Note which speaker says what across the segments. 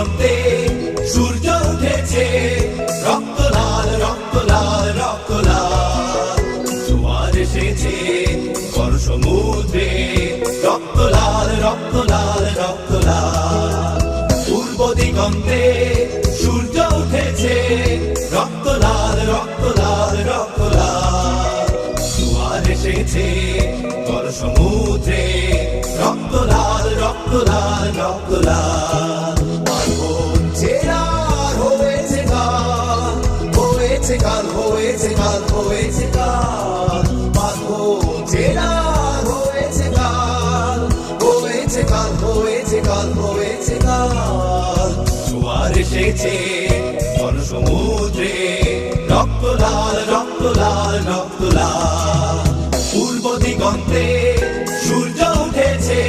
Speaker 1: দিগন্তে সূর্য উঠেছে, রক্ত লাল রক্ত লাল রক্ত লাল। জোয়ার এসেছে বড় সমুদ্রে, রক্ত লাল রক্ত লাল রক্ত লাল। পূর্ব দিগন্তে সূর্য উঠেছে, রক্ত লাল রক্ত লাল রক্ত লাল। জোয়ার এসেছে বড় সমুদ্রে, রক্ত লাল রক্ত লাল রক্ত লাল। পার্বণ ছেড়ার হয়েছে কাল, হয়েছে কাল হয়েছে কাল হয়েছে কাল। পার্বণ ছেড়ার হয়েছে কাল, হয়েছে কাল হয়েছে কাল হয়েছে কাল। জোয়ার এসেছে বড় সমুদ্রে, রক্ত লাল রক্ত লাল রক্ত লাল। পূর্ব দিগন্তে সূর্য উঠেছে,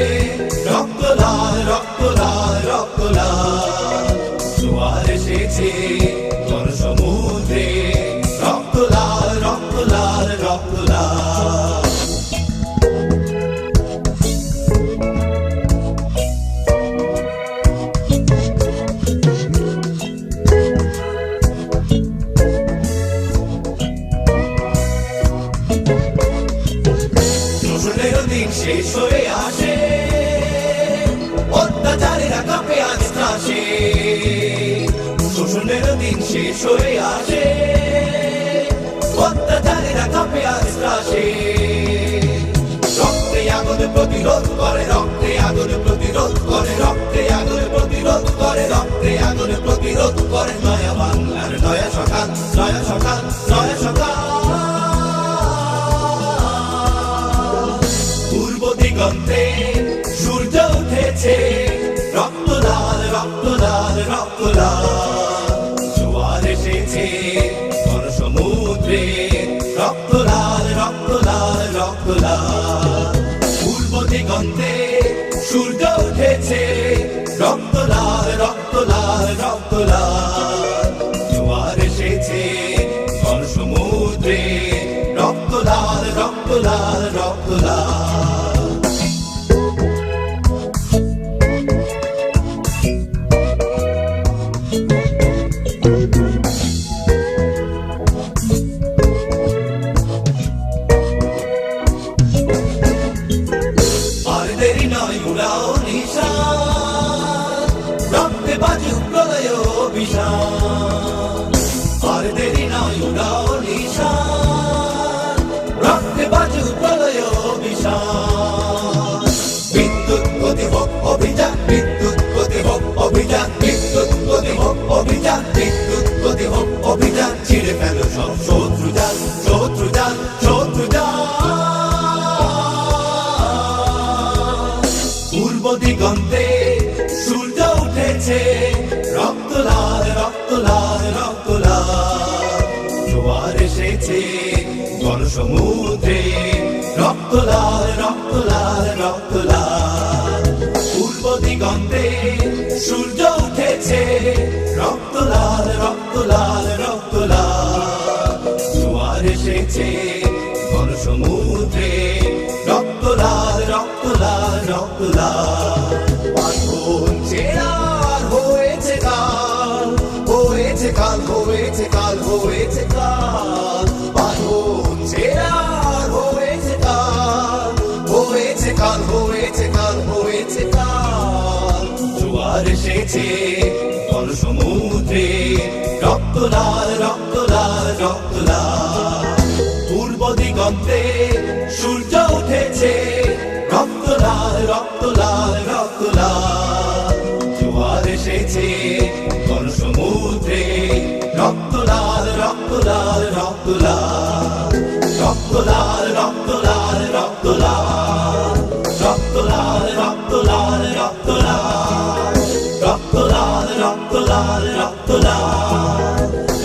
Speaker 1: রক্ত লাল রক্ত লাল রক্ত লাল। জোয়ার এসেছে বড় সমুদ্রে, রক্ত লাল রক্ত লাল রক্ত লাল। দিন শেষ হয়ে আসে, অত্যাচারেরা কাঁপে আজ ত্রাসে। শোষণের দিন শেষ হয়ে আসে, অত্যাচারেরা কাঁপে আজ ত্রাসে। রক্তে আগুন প্রতিরোধ করে, রক্তে আগুন প্রতিরোধ করে, রক্তে আগুন প্রতিরোধ করে, রক্তে আগুন প্রতিরোধ করে। নয়া বাংলার নয়া সকাল, নয়া সকাল নয়া সকাল। পূর্ব দিগন্তে সূর্য উঠেছে, রক্ত লাল রক্ত লাল রক্ত লাল। জোয়ার এসেছে বড় সমুদ্রে, রক্ত লাল রক্ত লাল রক্ত লাল। পূর্ব দিগন্তে সূর্য উঠেছে, রক্ত লাল রক্ত লাল রক্ত লাল। জোয়ার এসেছে বড় সমুদ্রে, রক্ত লাল রক্ত লাল রক্ত লাল। আর দেরি নয় উড়াও নিশান, রক্তে বাজুক প্রলয় অভিযান। আর দেরি নয় উড়াও নিশান, রক্তে বাজুক প্রলয় অভিযান। বিদ্যুৎ গতি হোক অভিযান, বিদ্যুৎ গতি হোক অভিযান, বিদ্যুৎ গতি হোক অভিযান, বিদ্যুৎ গতি হোক অভিযান। ছিঁড়ে ফেলো সব শত্রু যান, শত্রু যান শত্রু যান। পূর্ব দিগন্তে সূর্য উঠেছে, রক্ত লাল রক্ত লাল রক্ত লাল। জোয়ার এসেছে বড় সমুদ্রে, রক্ত লাল রক্ত লাল রক্ত লাল। পূর্ব দিগন্তে সূর্য উঠেছে, রক্ত লাল রক্ত লাল রক্ত লাল। জোয়ার এসেছে বড় সমুদ্রে, রক্ত লাল রক্ত লাল রক্ত লাল। পার্বণ ছেড়ার হয়েছে কাল, হয়েছে কাল হয়েছে কাল হয়েছে কাল। পার্বণ ছেড়ার হয়েছে কাল, হয়েছে কাল হয়েছে কাল হয়েছে কাল। জোয়ার এসেছে বড় সমুদ্রে, রক্ত লাল রক্ত লাল রক্ত লাল। পূর্ব দিগন্তে সূর্য উঠেছে, রক্ত লাল রক্ত লাল রক্ত লাল। জোয়ার এসেছে বড় সমুদ্রে, রক্ত লাল রক্ত লাল রক্ত লাল। রক্ত লাল রক্ত লাল রক্ত লাল, রক্ত লাল রক্ত লাল রক্ত লাল। রক্ত লাল রক্ত লাল রক্ত লাল,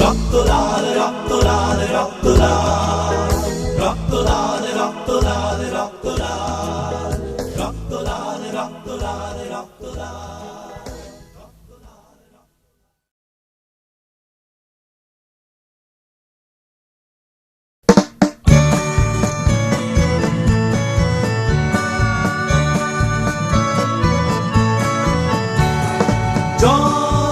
Speaker 1: রক্ত লাল রক্ত লাল রক্ত লাল। রক্ত লাল রক্ত লাল রক্ত লাল, রক্ত লাল রক্ত লাল রক্ত লাল। জয়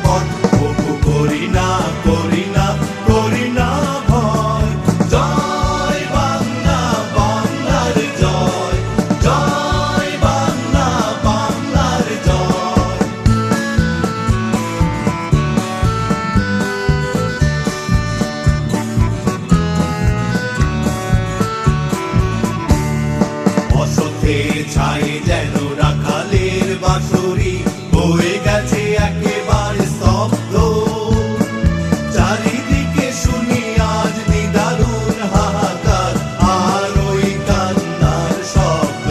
Speaker 1: সম্পদ। তবু করি না করি না করি না ভয়। জয় বাংলা, বাংলার জয়। জয় বাংলা, বাংলার জয়। অসতের ছায়ে যেন রাখালের বাঁশরি বয়ে গেছে একেবারে স্তব্ধ। চারিদিকে শুনি আজ নিদারুণ হাহাকার আর ওই কান্নার শব্দ।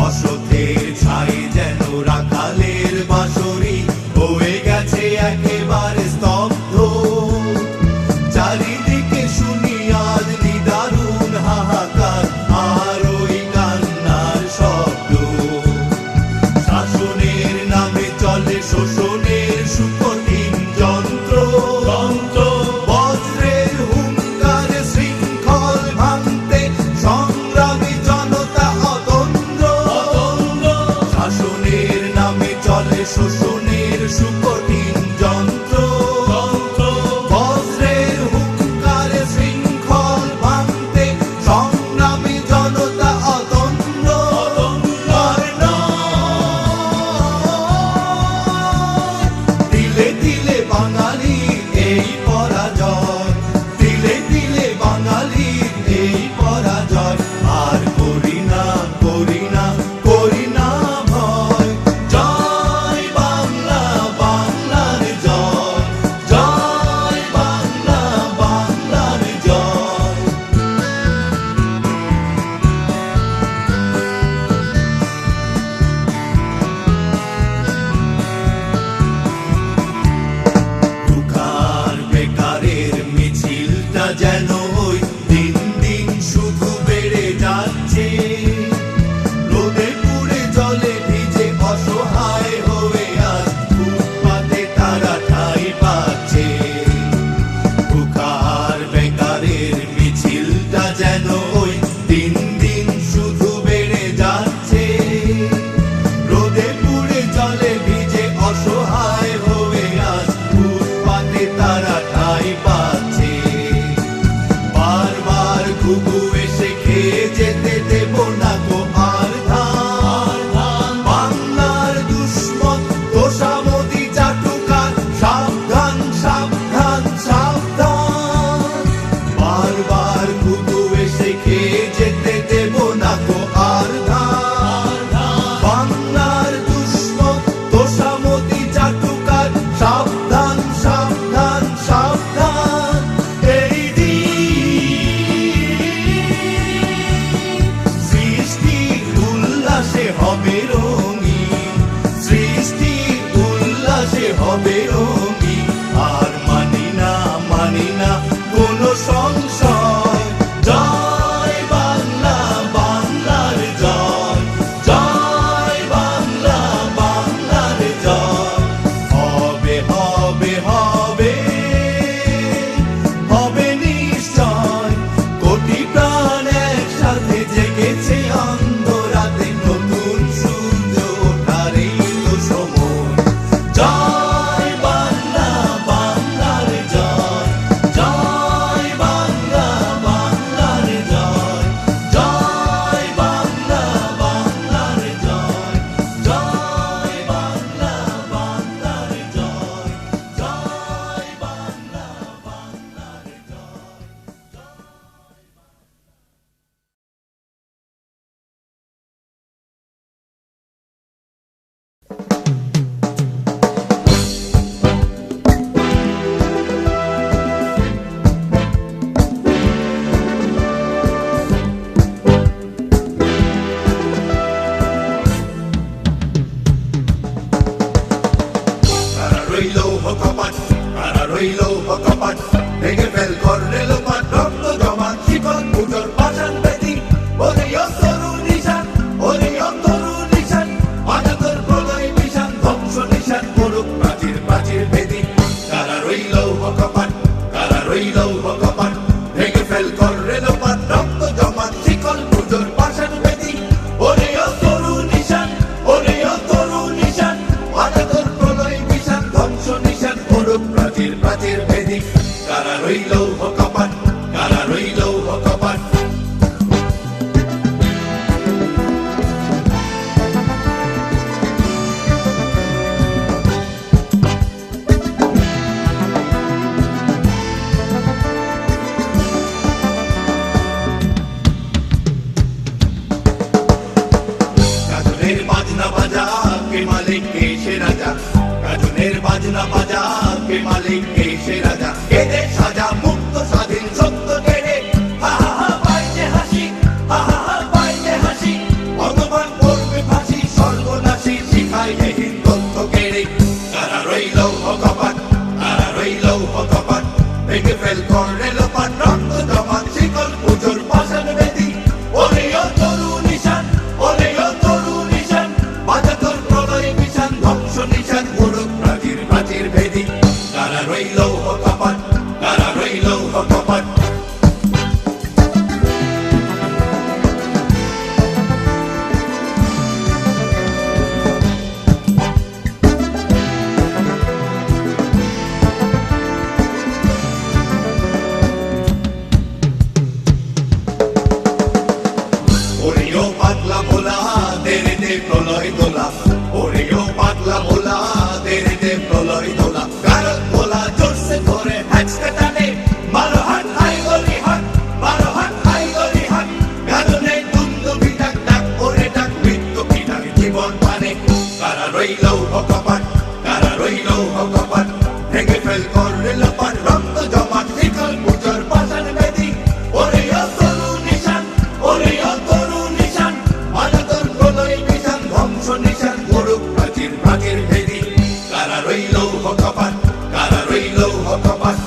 Speaker 1: অসতের ছায়ে যেন রাখালের বাঁশরি বয়ে গেছে একেবারে স্তব্ধ। চারিদিকে শুনি আজ নিদারুণ হাহাকার আর ওই কান্নার শব্দ। শাসনের নামে চলে শোষণের সুকঠিন যন্ত্র। বজ্রের হুঙ্কারে শৃঙ্খল ভাঙতে সংগ্রামী জনতা অতন্দ্র। শাসনের নামে চলে শোষণের সুকঠিন যন্ত্র। বজ্রের হুঙ্কারে শৃঙ্খল ভাঙতে সংগ্রামী জনতা অতন্দ্র। আর তিলে তিলে বাঙালির এই পরাজয়। তিলে তিলে বাঙালির এই পরাজয়। আর করি না করি না করি না ভয়। জয় বাংলা, বাংলার জয়। জয় বাংলা, বাংলার জয়। দুঃখার বেকারের মিছিলটা যেন ওই দিন দিন শুধু বেড়ে যাচ্ছে। রোদে পুড়ে জলে ভিজে অসহায় হয়ে আজ ফুটপাতে তারা ঠাঁই পাচ্ছে। দুঃখার বেকারের মিছিলটা যেন ওই দিন দিন শুধু বেড়ে যাচ্ছে। রোদে পুড়ে জলে ভিজে অসহায় হয়ে আজ ফুটপাতে তারা ঠাঁই পাচ্ছে। বারবার ঘুঘু এসে খেয়ে যেতে দেব না গো আর ধান। বাংলার দুশ্মন তোষামোদী চাটুকার সাবধান সাবধান সাবধান। বারবার ঘুঘু এসে খেয়ে যেতে দেব না গো আর ধান। বাংলার দুশ্মন তোষামোদী চাটুকার সাবধান সাবধান সাবধান। এই সৃষ্টির উল্লাসে হবে রঙিন। সৃষ্টির উল্লাসে হবে রঙিন। আর মানি না কোনো সংশয়। জয় বাংলা, বাংলার জয়। জয় বাংলা, বাংলার জয়। হবে হবে হবে হবে নিশ্চয়। কোটি প্রাণ একসাথে জেগেছে অন্ধরাতে নতুন সূর্য ওঠার এই তো সময়। জয় বাংলা, বাংলার জয়। জয় বাংলা, বাংলার জয়। জয় বাংলা, বাংলার জয়। জয় বাংলা, বাংলার জয়। জয় বাংলা, বাংলার জয়। কারা রইলো হকপাট, কারা রইলো হকপাট। ভেঙে ফেল করলে লোপাট, রক্ত জমা শিকল পুজোর পাষাণ বেদি। ওরে অন্তরু নিশান, ওরে অন্তরু নিশান। আজাদের প্রলয় নিশান, ধ্বংস নিশান করুক প্রাচীর প্রাচীর বেদি। কারা রইলো হকপাট, কারা রইলো হকপাট। ভেঙে ফেল করলে লোপাট, রক্ত জমা শিকল পুজোর পাষাণ বেদি। ওরে অন্তরু নিশান, ওরে অন্তরু নিশান। আজাদের প্রলয় নিশান, প্রাচীর প্রাচীর ভেদি কারা রইল কপাট কারা রইল কপাট বাজনা বাজা কে মালিক কে সে রাজা গাজনের বাজনা বাজা কে মালিক কে সে রাজা এদের সাজা মুক্ত স্বাধীন সত্য কেড়ে হা হা হা পাইছে হাসি হা হা হা পাইছে হাসি ভগবান করবে ফাঁসি সর্বনাশী শিখায় এহীন তথ্য কেড়ে কারা রইল কপাট কারা রইল কপাট ভেঙে ফেল করে লোপাট রক্ত জমা শিকল পুজোর পাশান বেদি ওরে ও তরু নিশান ওরে ও তরু নিশান বাজা তোর প্রলয় বিশান ধ্বংস নিশান উড়ুক প্রাচীর প্রাচীর ভেদি কারা রইল কপাট কারা রইল কপাট ওরেও পাতলা ভোলা দেরে দে প্রলয় দোলা ওরেও পাতলা ভোলা দেরে দে প্রলয় দোলা গারদ ভোলা জোরসে ধরে হ্যাচকে টানে মারো হাত হাই গলি হাত মারো হাত হাই গলি হাত গাদনে দুন্দু বিটাক ডাক ওরে ডাক মৃত্যু কিনার জীবন পানে কারা রইল কপাট কারা রইল কপাট ভেঙে ফেল করে লোপাট রক্ত জমা শিকল পুজোর পাশান বেদি ওরে ও তরু নিশান ওরে ও তরু নিশান বাজা তোর প্রলয় বিশান ধ্বংস নিশান উড়ুক প্রাচীর প্রাচীর ভেদি কারা রইল কপাট কারা রইল কপাট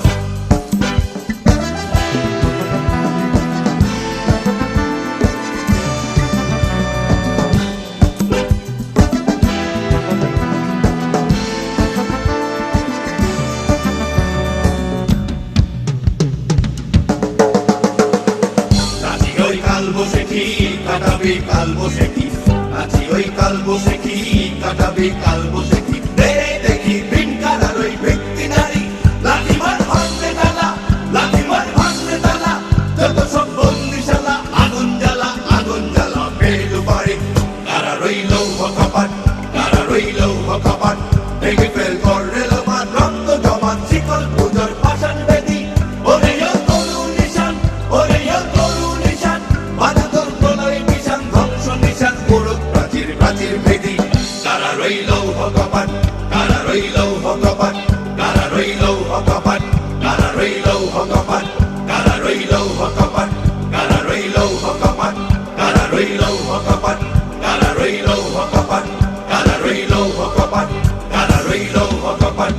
Speaker 1: নাচি ওই কাল বসেছি কাটাবি কাল বসেছি নাচি ওই কাল বসেছি কাটাবি কাল বসেছি দেরে দেখি ভিনকারার ওই ব্যক্তি নারী লাঠিমার ভাঙতে তালা লাঠিমার ভাঙতে তালা যত সব বন্দিশালা আগুন জ্বালা পেলু বাড়ি কারা রইল কপাট কারা রইল কপাট ভেঙে ফেল করে লোমান রক্ত জমান শিকল পুজোর পাশান বেদি ওরে ও তরু নিশান ওরে ও তরু নিশান বাজা তোর প্রলয় বিশান ধ্বংস নিশান উড়ুক প্রাচীর প্রাচীর ভেদি কারা রইল কপাট কারা রইল কপাট কারা রইল কপাট কারা রইল কপাট কারা রইল কপাট কারা রইল কপাট কারা রইল কপাট কারা রইল কপাট কারা রইল কপাট কারা রইল কপাট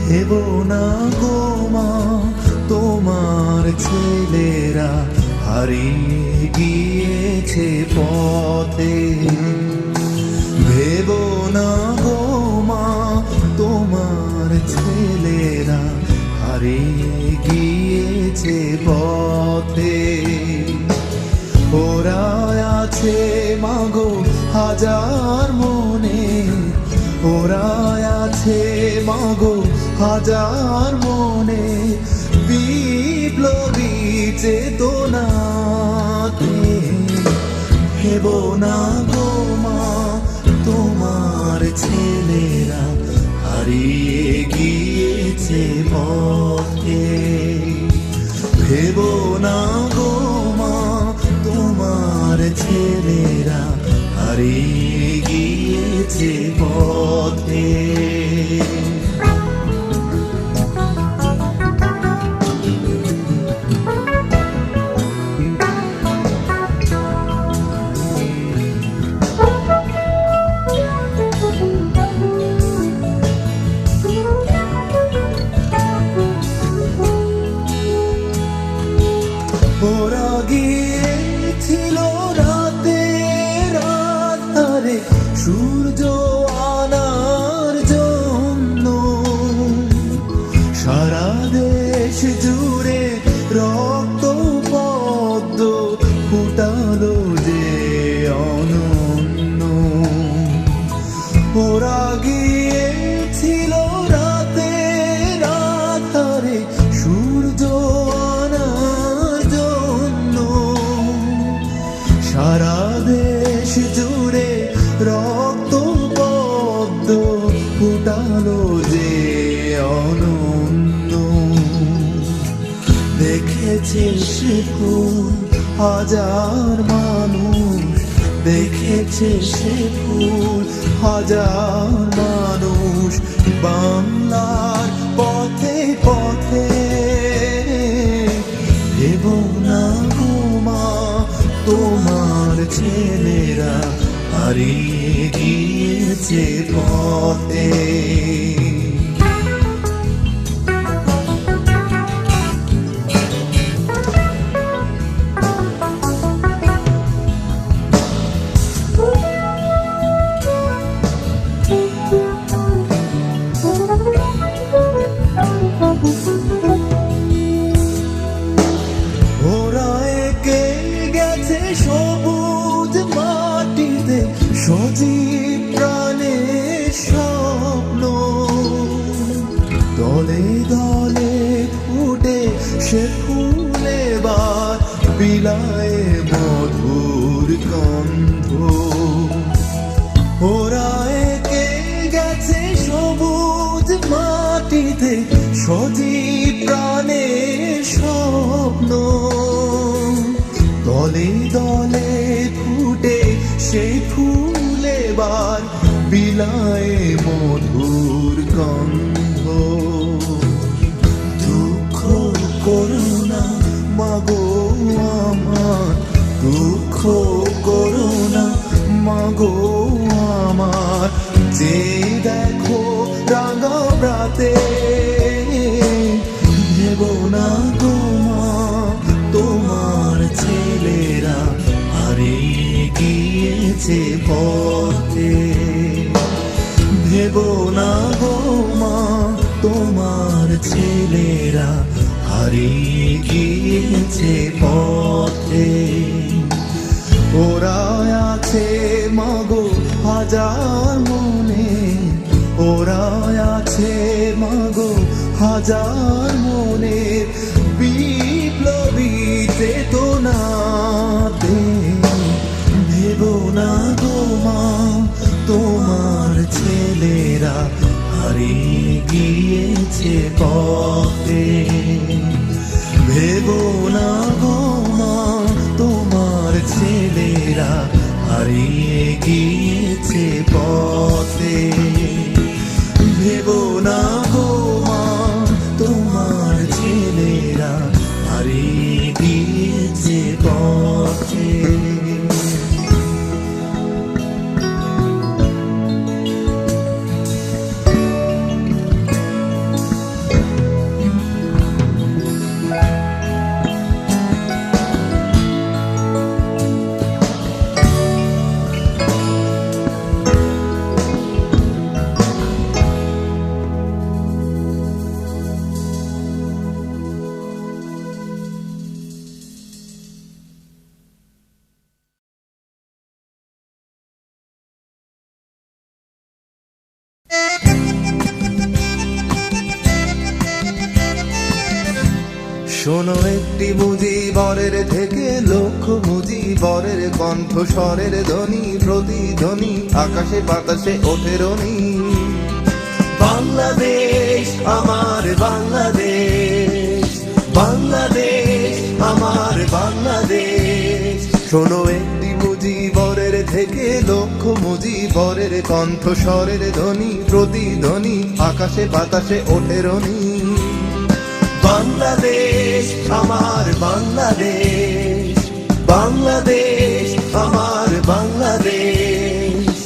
Speaker 2: ভেবো না গো মা তোমার ছেলেরা হারিয়ে গিয়েছে পথে ভেবো না গো মা তোমার ছেলেরা হারিয়ে গিয়েছে পথে ওরা আছে মাগো হাজার মনে ওরা আছে মাগো হাজার মনে বিপ্লবী চেতনাতে ভেবো না গো মা তোমার ছেলেরা হারিয়ে গিয়েছে পথে ভেবো না গো মা তোমার ছেলেরা হারিয়ে গিয়েছে পথে ওরা গিয়েছিল রাতের আধারে সূর্য আনার জন্য, সারা দেশ জুড়ে রক্ত পদ্ম ফুটালো যে অনন্য। দেখেছে সে ফুল হাজার মানুষ, দেখেছে সে ফুল হাজার মানুষ, বাংলার পথে পথে। দেব না গো মা তোমার ছেলেরা হারিয়ে গিয়েছে পথে। ওরা এঁকে গেছে সবুজ মাটিতে সজীব প্রাণের স্বপ্ন, দলে দলে ফুটে সে ফুল এবার বিলায় মধুর গন্ধ। ওরা এঁকে গেছে সবুজ মাটিতে সজীব প্রাণের স্বপ্ন, দলে দলে ফুটে সেই ফুল এবার বিলায় মধুর গন্ধ। দুঃখ করোনা মাগো আমার, দুঃখ করোনা মাগো আমার, যে দেখো রাঙা প্রাতে। দেব না গো মা তোমার ছেলেরা হারিয়ে গিয়েছে পথে। দেব না গো মা তোমার ছেলেরা হারিয়ে গিয়েছে পথে। ওরা আছে মাগো হাজার মনে, ওরা আছে মাগো হাজার মনের বিপ্লবী চেতনাতে। দেব না গো মা তোমার ছেলেরা হারিয়ে গিয়েছে পথে। ভেব না গো মা তোমার ছেলেরা হারিয়ে গিয়েছে পথে। ভেব না গো মা তোমার ছেলেরা হারিয়ে গিয়েছে পথে। শোনো একটি মুজিবরের থেকে লক্ষ মুজিবরের কণ্ঠস্বরের ধ্বনি, প্রতিধ্বনি আকাশে বাতাসে ওঠে রনি। বাংলাদেশ আমার বাংলাদেশ, বাংলাদেশ আমার বাংলাদেশ। শোনো একটি মুজিবরের থেকে লক্ষ মুজিবরের কণ্ঠস্বরের ধ্বনি, প্রতিধ্বনি আকাশে বাতাসে ওঠে রনি। বাংলাদেশ আমার বাংলাদেশ, বাংলাদেশ আমার বাংলাদেশ।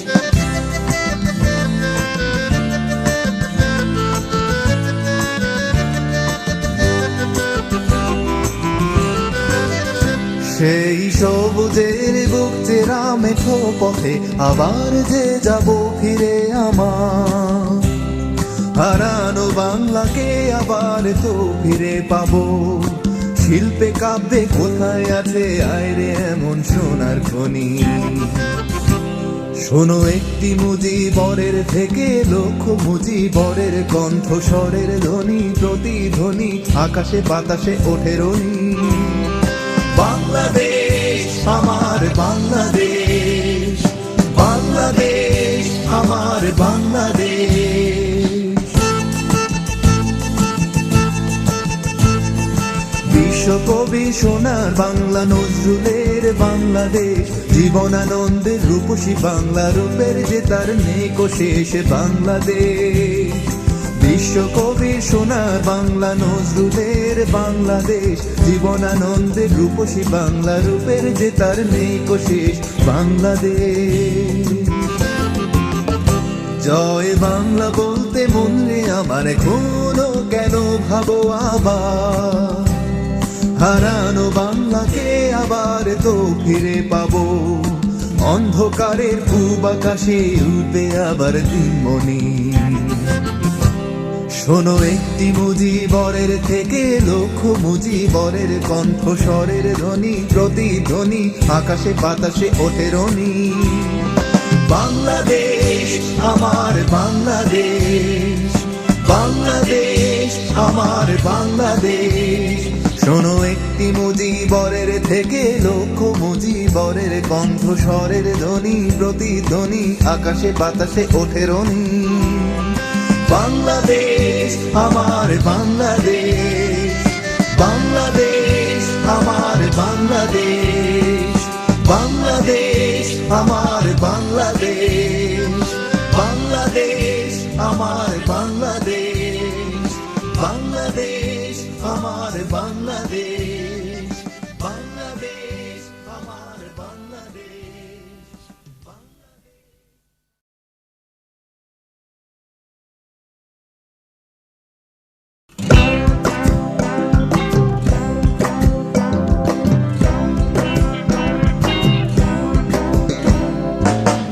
Speaker 2: সেই সবুজের বুক চেরা মেঠো পথে আবার যে যাব ফিরে আমার, হারানো বাংলাকে আবার তো ফিরে পাবো। শিল্পে কাব্যে কোথায় আছে আয়রে এমন সোনার খনি, শোনো একটি মুজিবরের থেকে লক্ষ মুজিবরের কণ্ঠস্বরের ধ্বনি প্রতিধ্বনি আকাশে বাতাসে ওঠে রনি। বাংলাদেশ আমার বাংলাদেশ, বাংলাদেশ আমার বাংলাদেশ। বিশ্বকবি সোনার বাংলা নজরুলের বাংলাদেশ, জীবনানন্দের রূপসী বাংলা রূপের যে তার নেই কো শেষ বাংলাদেশ। বিশ্বকবি সোনার বাংলা নজরুলের বাংলাদেশ, জীবনানন্দের রূপসী বাংলা রূপের যে তার নেই কো শেষ বাংলাদেশ। জয় বাংলা বলতে মন রে আমার এখনো কেন ভাবো আবার, হারানো বাংলাকে আবার তো ফিরে পাবো। অন্ধকারের পূব আকাশে উঠবে আবার দিনমণি। শোনো একটি মুজিবরের থেকে লক্ষ মুজিবরের কণ্ঠস্বরের ধ্বনি প্রতিধ্বনি আকাশে বাতাসে ওঠে রনি। বাংলাদেশ আমার বাংলাদেশ, বাংলাদেশ আমার বাংলাদেশ। শোনো একটি মুজিবরের থেকে লক্ষ মুজিবরের কণ্ঠস্বরের ধ্বনি প্রতিধ্বনি আকাশে বাতাসে ওঠে রনি। বাংলাদেশ আমার বাংলাদেশ, বাংলাদেশ আমার বাংলাদেশ, বাংলাদেশ আমার বাংলাদেশ, বাংলাদেশ আমার বাংলাদেশ, বাংলাদেশ আমার বাংলাদেশ, বাংলাদেশ আমার বাংলাদেশ।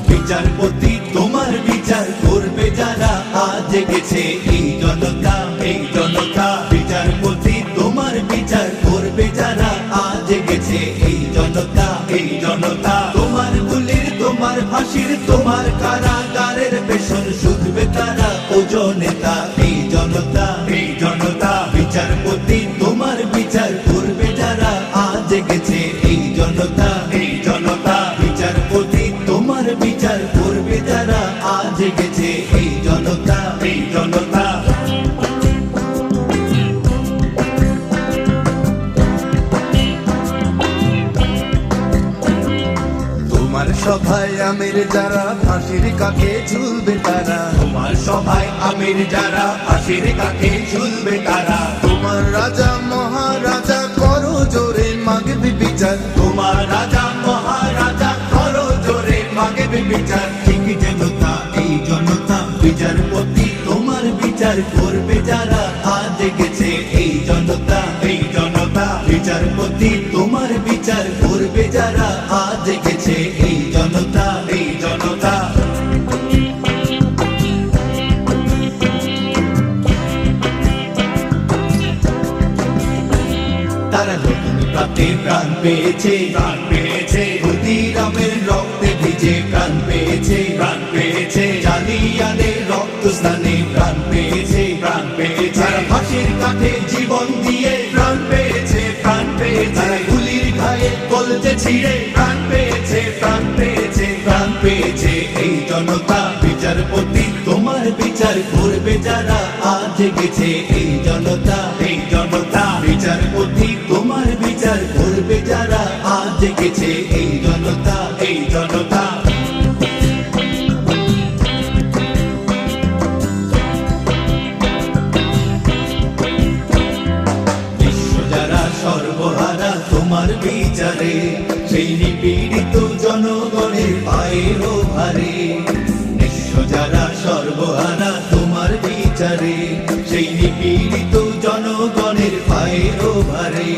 Speaker 1: বিচারপতি তোমার বিচার করবে যারা আজ জেগেছে এই জনতা, এই জনতা। বিচারপতি তোমার বিচার করবে যারা আজ জেগেছে এই জনতা, এই জনতা। তোমার গুলির তোমার ফাঁসির তোমার কারাগারের পেছন শুধবে তারা ওজনেতা, এই জনতা, এই জনতা। বিচারপতি তোমার বিচার করবে যারা আজ জেগেছে এই জনতা, এই জনতা। বিচারপতি তোমার বিচার করবে যারা আজ জেগেছে এই জনতা, এই জনতা।
Speaker 2: তোমার সভায় আমের যারা ফাঁসির কাকে ঝুলবে তারা,
Speaker 1: তোমার সভায় আমির যারা ফাঁসির কাকে ঝুলবে তারা।
Speaker 2: তোমার রাজা মহারাজা করো জোরে মাগবে বিচার,
Speaker 1: তোমার রাজা মহারাজা করো জোরে মাগবে বিচার। ঠিক জনতা এই জনতা। বিচারপতি তোমার বিচার করবে যারা আজ জেগেছে এই জনতা, এই জনতা। বিচারপতি তোমার বিচার করবে যারা আজ জেগেছে এই জনতা, এই জনতা। তারা নতুন প্রাতে প্রাণ পেয়েছে, প্রাণ পেয়েছে। ক্ষুদিরামের রক্তে ভিজে প্রাণ পেয়েছে, প্রাণ পেয়েছে। জালিয়ানের রক্ত স্নানে প্রাণ পেয়েছে, প্রাণ পেয়েছে। তারা ফাঁসির কাঠে জীবন দিয়ে প্রাণ পেয়েছে, প্রাণ পেয়েছে। তারা গুলির ঘায়ে কলজে ছিঁড়ে প্রাণ পেয়েছে, প্রাণ পেয়েছে, প্রাণ পেয়েছে এই জনতা। বিচারপতি তোমার বিচার করবে যারা আজ জেগেছে এই জনতা, এই জনতা। বিচারপতি তোমার বিচার করবে যারা আজ জেগেছে এই জনতা, এই জনতা। বিশ্ব যারা সর্বহারা তোমার বিচারে, সেই নিপীড়িত জনগণের পায়ের ভারে। বিশ্ব যারা সর্বহারা তোমার বিচারে, সেই নিপীড়িত জনগণের পায়ের ভারে।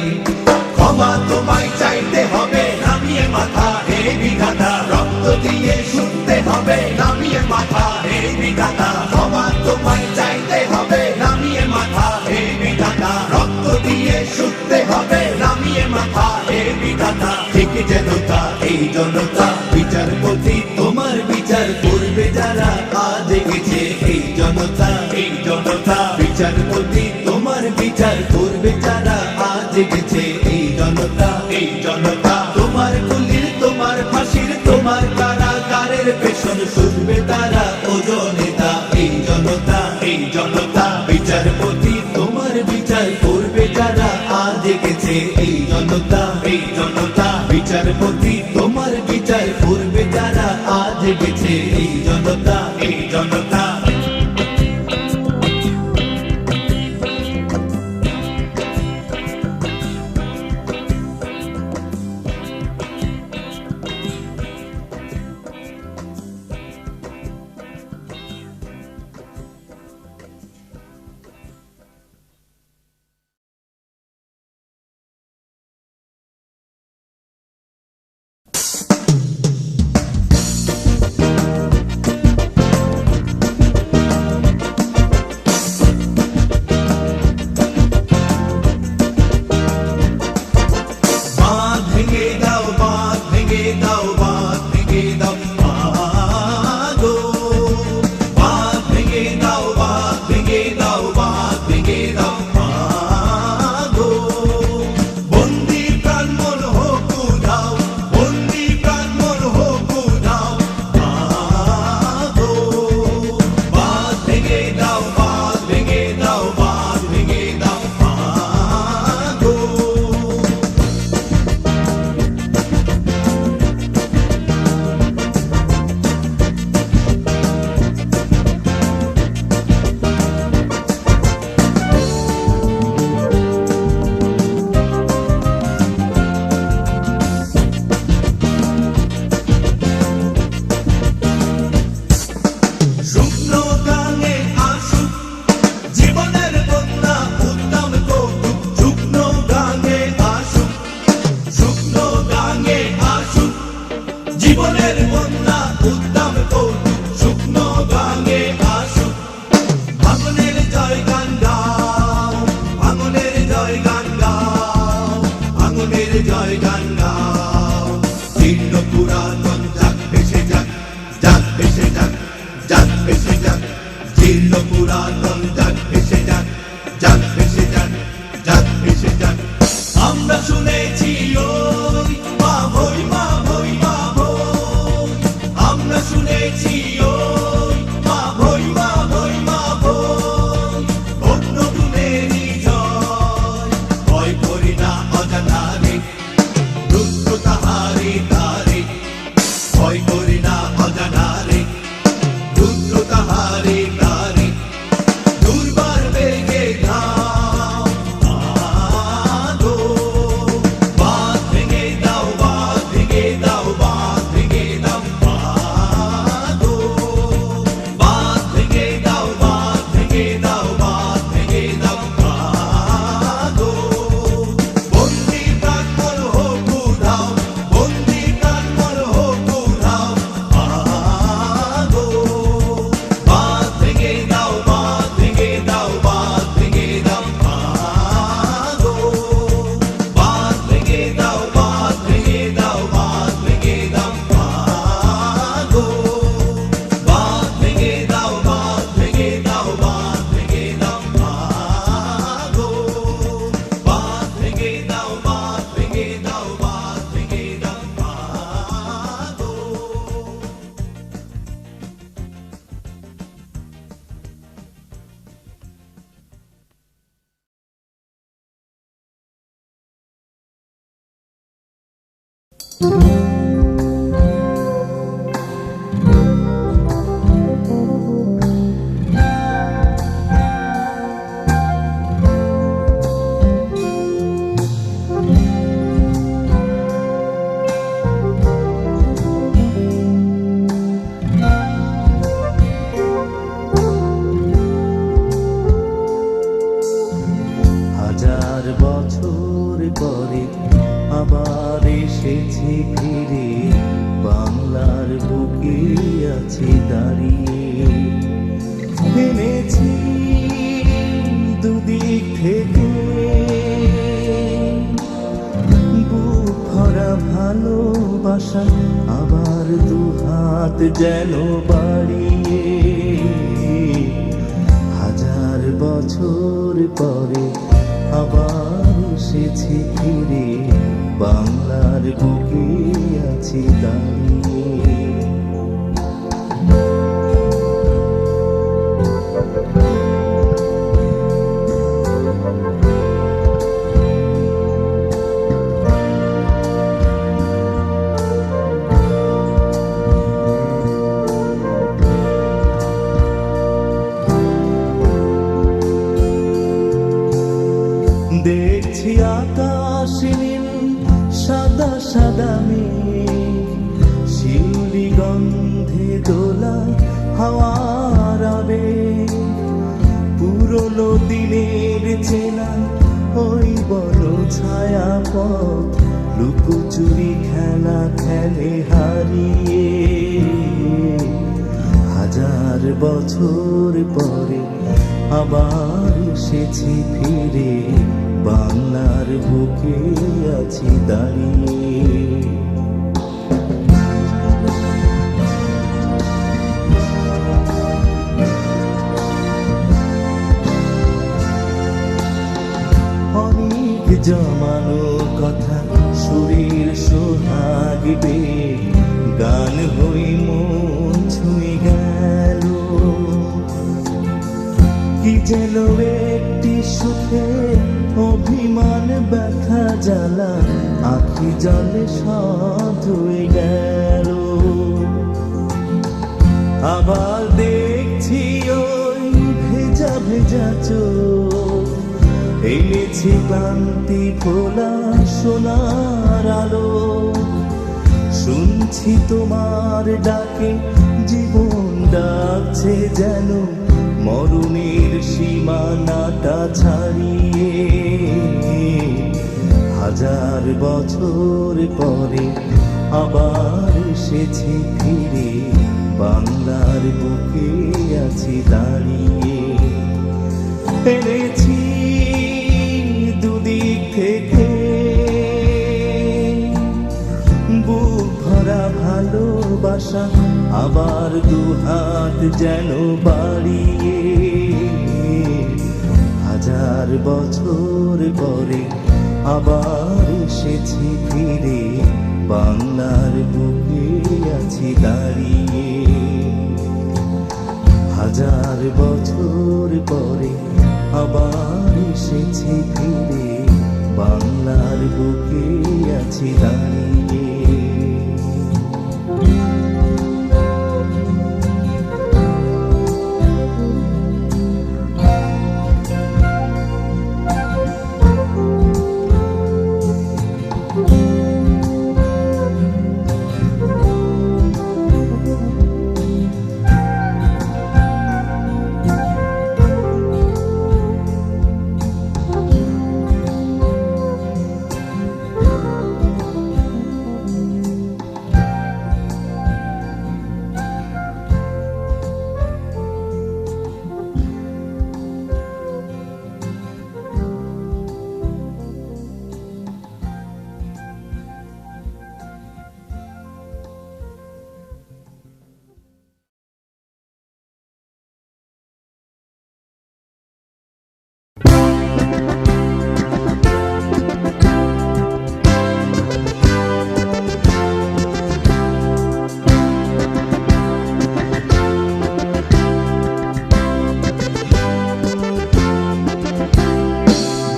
Speaker 1: ক্ষমা তোমায় চাইতে হবে নামিয়ে মাথা হে বিধাতা, রক্ত দিয়ে শুনতে হবে নামিয়ে মাথা হে বিধাতা। ক্ষমা তোমায় চাইতে হবে নামিয়ে মাথা হে বিধাতা, রক্ত দিয়ে শুনতে হবে নামিয়ে মাথা হে বিধাতা। ঠিক জনতা এই জনতা। বিচারপতি তোমার বিচার জেগেছে এই জনতা, এই জনতা। বিচারপতি তোমার বিচার করবে যারা, আজ জেগেছে এই জনতা, এই জনতা। তোমার গুলির, তোমার ফাঁসির, তোমার কারাগারের পেছন শুনবে তারা, ও জনতা, এই জনতা, এই জনতা। বিচারপতি তোমার বিচার করবে যারা, আজ জেগেছে এই জনতা, এই জনতা। বিচারপতি তোমার বিচার করবে যারা, আজ জেগেছে এই জনতা, এই জনতা।
Speaker 2: ভালোবাসা আবার দুহাত যেন বাড়িয়ে দেখছি আকাশ নীল সাদা সাদা মেঘ, শিউলি গন্ধে দোলা হাওয়ার আবেগ, পুরনো দিনের চেনা ওই বন ছায়া পথ, লুকোচুরি খেলা খেলে হারিয়ে। হাজার বছর পরে আবার এসেছি ফিরে, বাংলার বুকে আছি দাঁড়িয়ে। অনেক জমানো কথা সুরের সোহাগবে, গান হই মন ছুঁয়ে গেল, কি যেন একটি সুখে অভিমান ব্যথা জ্বালা, আখি জলে সব ধুয়ে গেল। আবার দেখছি ওই ভেজা ভেজা চোখ, এনেছি ক্লান্তি ভোলা সোনার আলো, শুনছি তোমার ডাকে জীবন ডাকছে যেন, মরণের সীমানাটা ছাড়িয়ে। হাজার বছর পরে আবার এসেছি ফিরে, বাংলার বুকে আছি দাঁড়িয়ে। এনেছি দুদিক থেকে বুক ভরা ভালোবাসা, আবার দুহাত যেন বাড়িয়ে। হাজার বছর পরে আবার এসেছি ফিরে, বাংলার বুকে আছি দাঁড়িয়ে। হাজার বছর পরে আবার এসেছি ফিরে, বাংলার বুকে আছি দাঁড়িয়ে।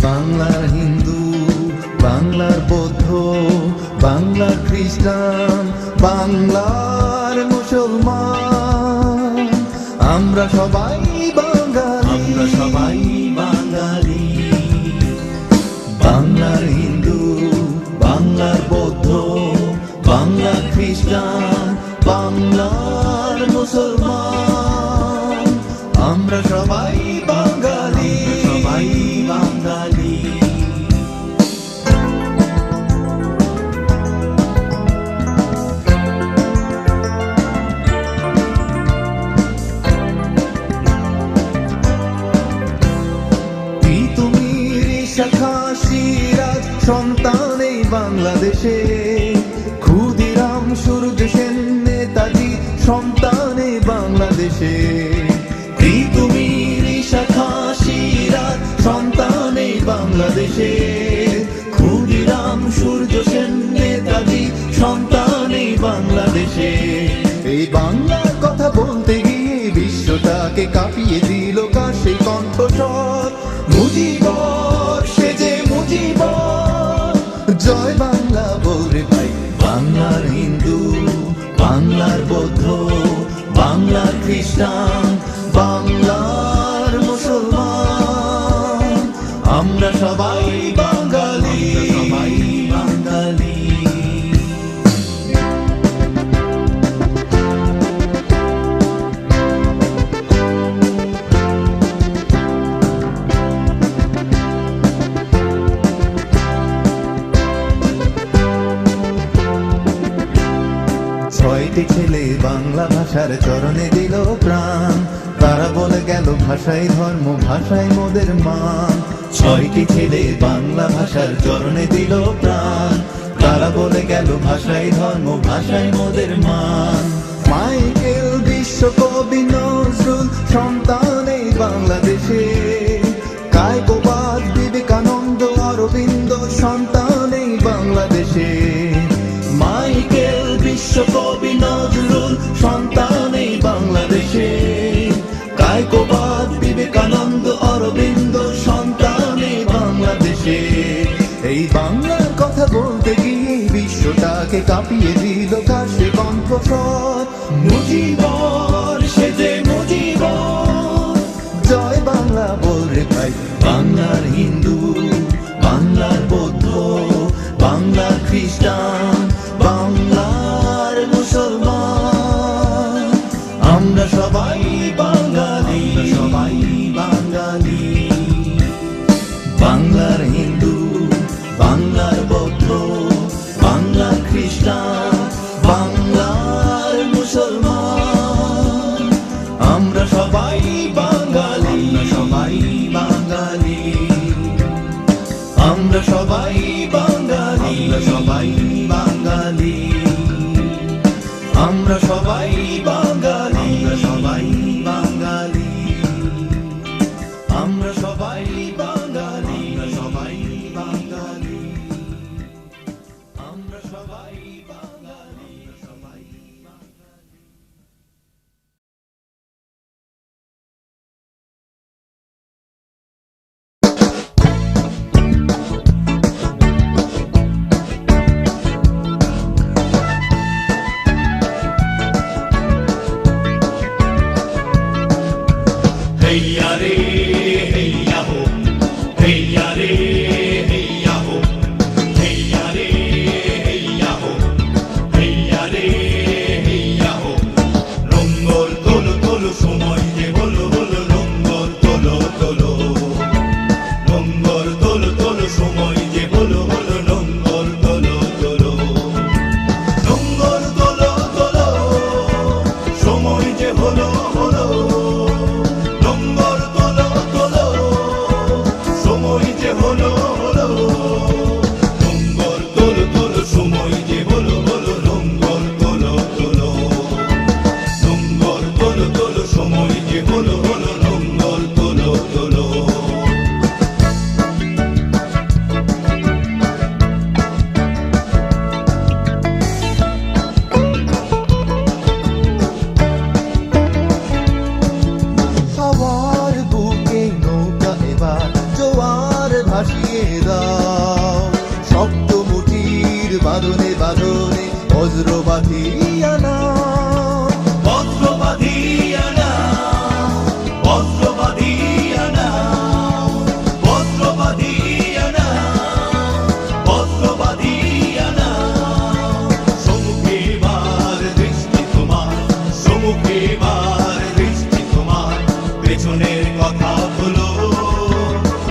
Speaker 2: বাংলার হিন্দু, বাংলার বৌদ্ধ, বাংলার খ্রিস্টান, বাংলার মুসলমান, আমরা সবাই বাঙালি, আমরা সবাই বাঙালি। বাংলার হিন্দু, বাংলার বৌদ্ধ, বাংলার খ্রিস্টান, বাংলার মুসলমান, আমরা সবাই বাঙালি, সবাই বাঙালি। শাখা সিরাজ সন্তান এই বাংলাদেশে, ক্ষুদিরাম সূর্য সেন নেতাজি সন্তান এই বাংলাদেশে। তুমি শাখা সিরাজ সন্তান এই বাংলাদেশে, ক্ষুদিরাম সূর্য সেন নেতাজি সন্তান এই বাংলাদেশে। এই বাংলার কথা বলতে গিয়ে বিশ্বটাকে কাঁপিয়ে দিল কার সেই কণ্ঠস্বর, মুজিবর সেজে মুজিবর। জয় বাংলা বলরে ভাই, বাংলার হিন্দু, বাংলার বৌদ্ধ, বাংলার খ্রিস্টান, বাংলার মুসলমান, আমরা সবাই ছয়টি ছেলে বাংলা ভাষার চরণে দিল প্রাণ, তারা বলে গেল ভাষাই ধর্ম, ভাষাই মোদের মান। ছয়টি ছেলে বাংলা ভাষার চরণে দিল প্রাণ, তারা বলে গেল ভাষাই ধর্ম, ভাষাই মোদের মান। মাইকেল বিশ্বকবি নজরুল সন্তান এই বাংলাদেশে, কায়কোবাদ বিবেকানন্দ অরবিন্দ সন্তান এই বাংলাদেশে। মাইকেল বিশ্বকবি নজরুল সন্তান এই বাংলাদেশে, কায়কোবাদ বিবেকানন্দ অরবিন্দ সন্তান এই বাংলাদেশে। এই বাংলার কথা বলতে গিয়ে বিশ্বটাকে কাঁপিয়ে দিল কার সে কণ্ঠস্বর। মুজিবর সে যে মুজিবর, জয় বাংলা বল রে ভাই। বাংলার হিন্দু, বাংলার বৌদ্ধ, বাংলার খ্রিস্টান, বাংলার মুসলমান, আমরা সবাই বাঙালি, সবাই বাঙালি। বাংলার হিন্দু, বাংলার বৌদ্ধ, বাংলার খ্রিস্টান, বাংলার মুসলমান, আমরা সবাই বাঙালি, সবাই বাঙালি। আমরা সবাই বাঙালি, সবাই বাঙালি। আমরা সবাই বাঙালি, সবাই বাঙালি। আমরা সবাই বাঙালি, সবাই বাঙালি। আমরা সবাই বাঙালি, সবাই বাঙালি।
Speaker 1: हैया रे हैया हो, हैया रे हैया हो, हैया रे हैया हो, हैया रे हैया हो। লঙ্গর তোলো তোলো সময় যে হলো হলো, লঙ্গর তোলো তোলো। লঙ্গর তোলো তোলো সময় যে হলো হলো, লঙ্গর তোলো তোলো। লঙ্গর তোলো তোলো সময় যে হলো হলো, লঙ্গর তোলো তোলো সময় যে হলো হলো। লঙ্গর তোলো তোলো সময় যে হলো হলো, লঙ্গর তোলো তোলো। লঙ্গর তোলো তোলো সময় যে হলো হলো, লঙ্গর তোলো তোলো।
Speaker 2: সবার বুকে নৌকা এবার জোয়ার ভাসিয়ে দাও, শক্ত মুঠির বাঁধনে বাঁধনে বজ্র বাঁধিয়া নাও।
Speaker 1: বজ্র বাঁধিয়া নাও, বজ্র বাঁধিয়া নাও, বজ্র বাঁধিয়া নাও, বজ্র বাঁধিয়া নাও। সম্মুখে এবার দৃষ্টি তোমার, সম্মুখে এবার দৃষ্টি তোমার। পেছনের কথা হলো,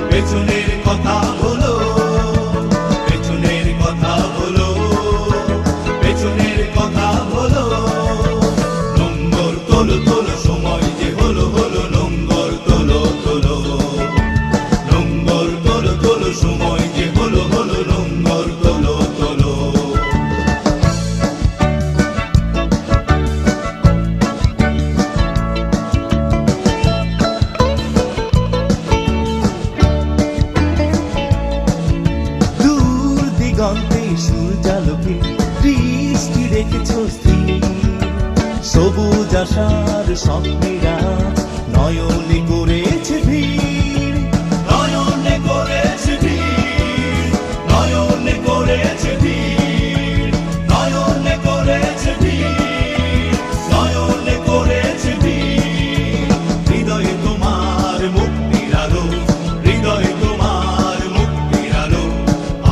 Speaker 1: পেছনের কথা হলো, পেছনের কথা হলো, পেছনের কথা হলো। লঙ্গর তোলো তোলো সময় যে হলো হলো, লঙ্গর তোলো তোলো। লঙ্গর তোলো তোলো সময় যে হলো হলো, লঙ্গর তোলো তোলো।
Speaker 2: দূর দিগন্তে সূর্যালোকে দৃষ্টি রেখেছ স্থির, সবুজ আশার স্বপ্নেরা নয়নে করেছে ভিড়।
Speaker 1: নয়নে করেছে ভিড়, নয়নে করেছে ভিড়, নয়নে করেছে ভিড়, নয়নে করেছে ভিড়। হৃদয়ে তোমার মুক্তির আলো, হৃদয়ে তোমার মুক্তির আলো।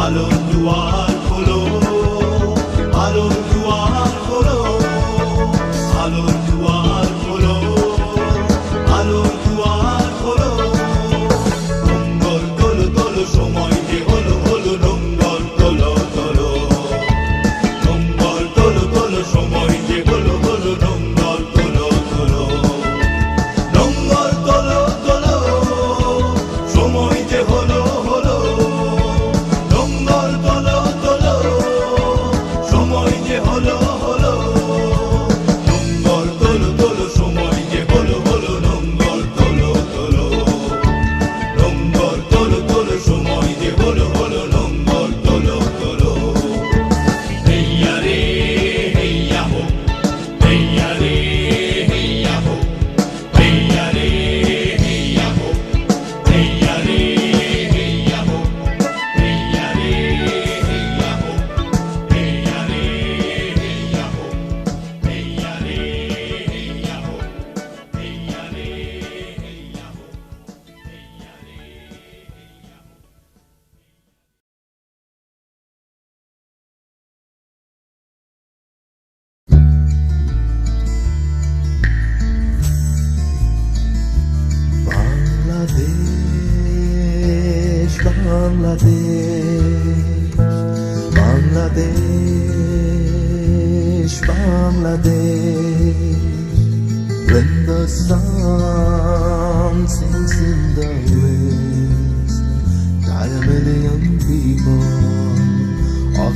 Speaker 1: আলোর দুয়ার খোলো, আলোর দুয়ার খোলো, আলোর দুয়ার খোলো,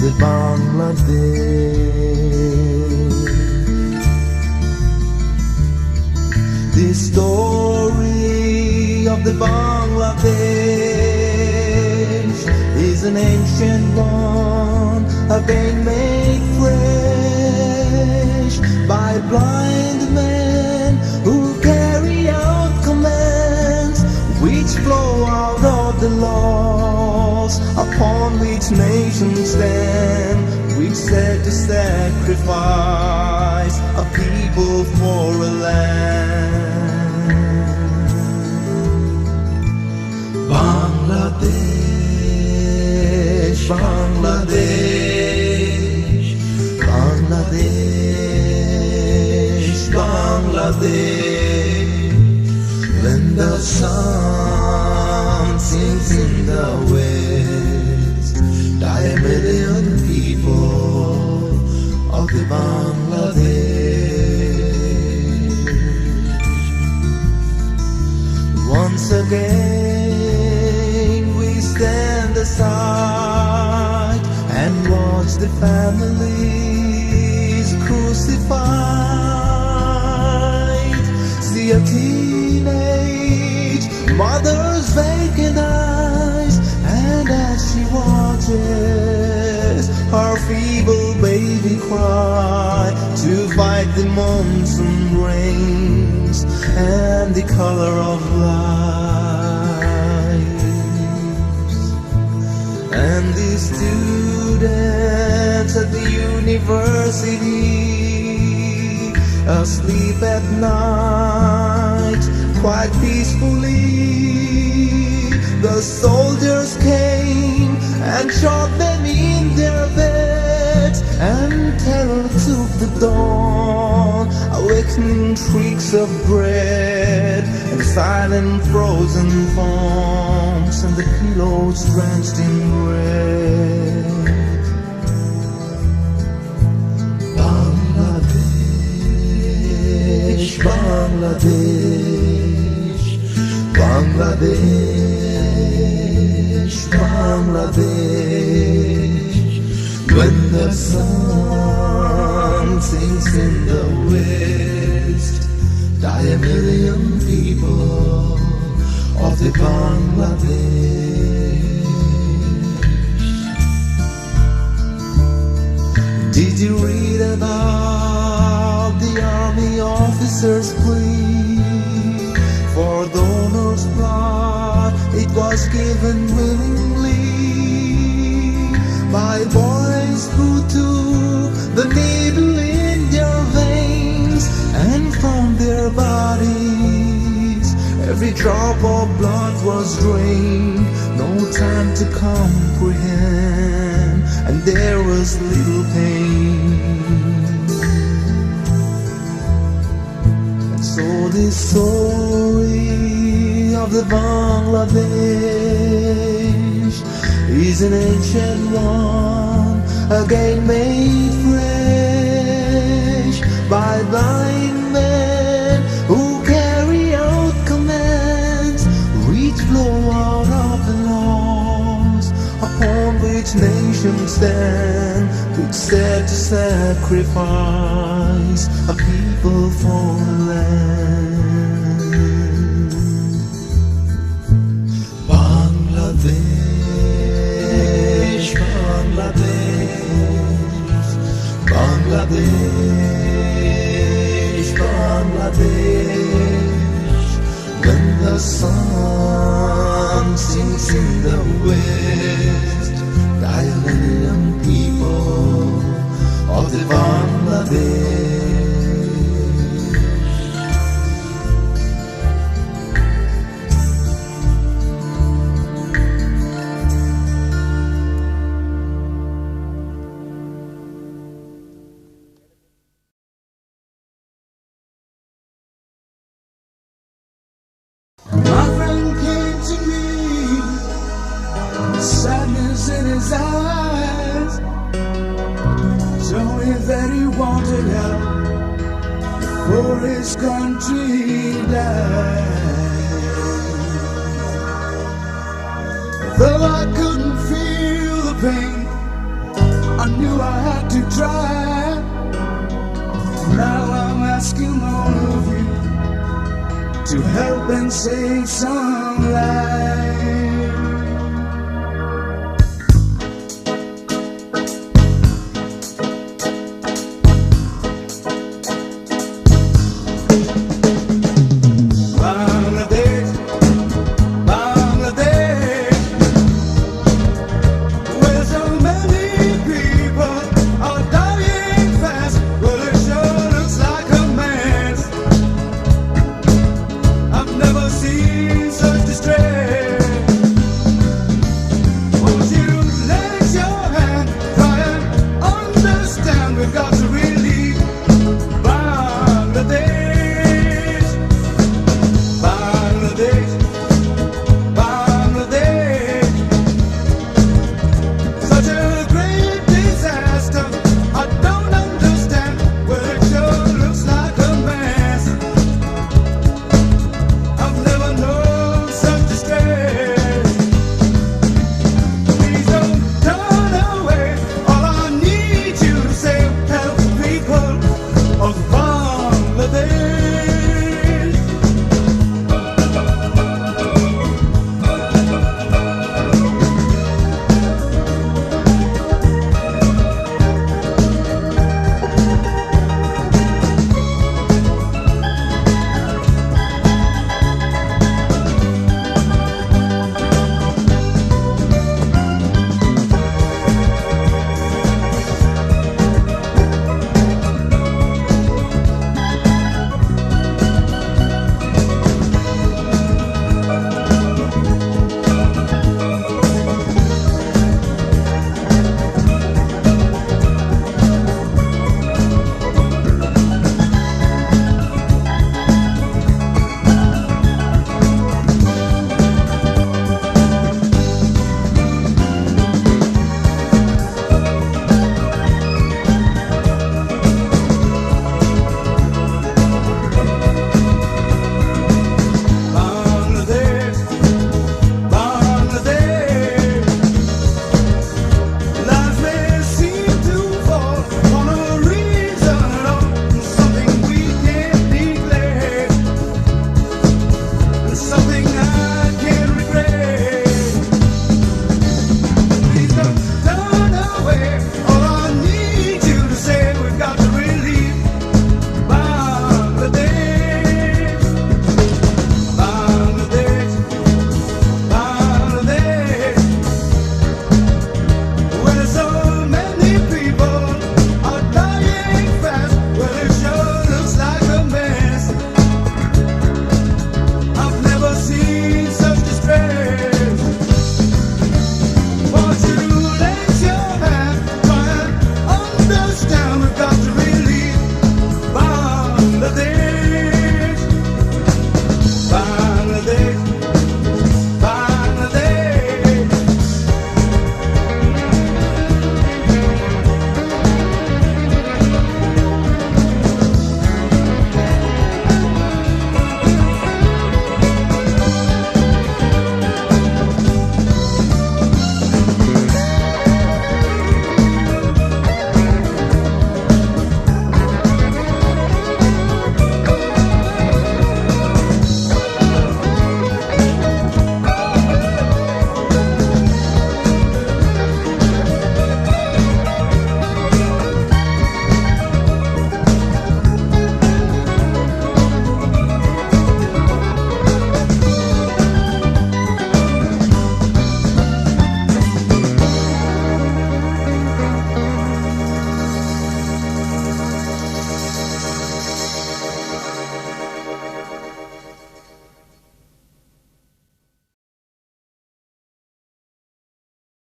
Speaker 2: the Bangladesh. The story of the Bangladesh is an ancient one, again made fresh by blind men who carry out commands which flow out of the laws upon which nations stand, which said to sacrifice a people for a land. Bangladesh, Bangladesh, Bangladesh, Bangladesh. When the sun sinks in the west, die a million people of the Bangladesh. Once again we stand aside and watch the families crucified. See a teenage mother's vacant eyes, and as she watches her feeble baby cry to fight the monsoon rains and the color of lives. And the students at the university, asleep at night, quite peacefully, the soldiers came and shot them in their beds, and terror took the dawn, awakening shrieks of dread and silent frozen forms, and the pillows drenched in red. Bangladesh, Bangladesh, Bangladesh, Bangladesh. When the sun sinks in the west, die a million people of the Bangladesh. Did you read about the army officers' plea for donors' blood? It was given willingly by boys who took the needle in their veins, and from their bodies every drop of blood was drained. No time to comprehend, and there was little pain. And so this story of the Bangladesh is an ancient one, again made fresh by blind men who carry out commands which flow out of the laws upon which nations stand, which said to sacrifice a people for a land. Bangladesh, Bangladesh, Bangladesh, Bangladesh. When the sun sinks in the west, die a million people of the Bangladesh.
Speaker 3: My friend came to me, sadness in his eyes, told me that he wanted help for his country died. Though I couldn't feel the pain, to help and save some lives. Bangladesh, Bangladesh, where so many people are dying fast. Well, it sure looks like a mess. I've never seen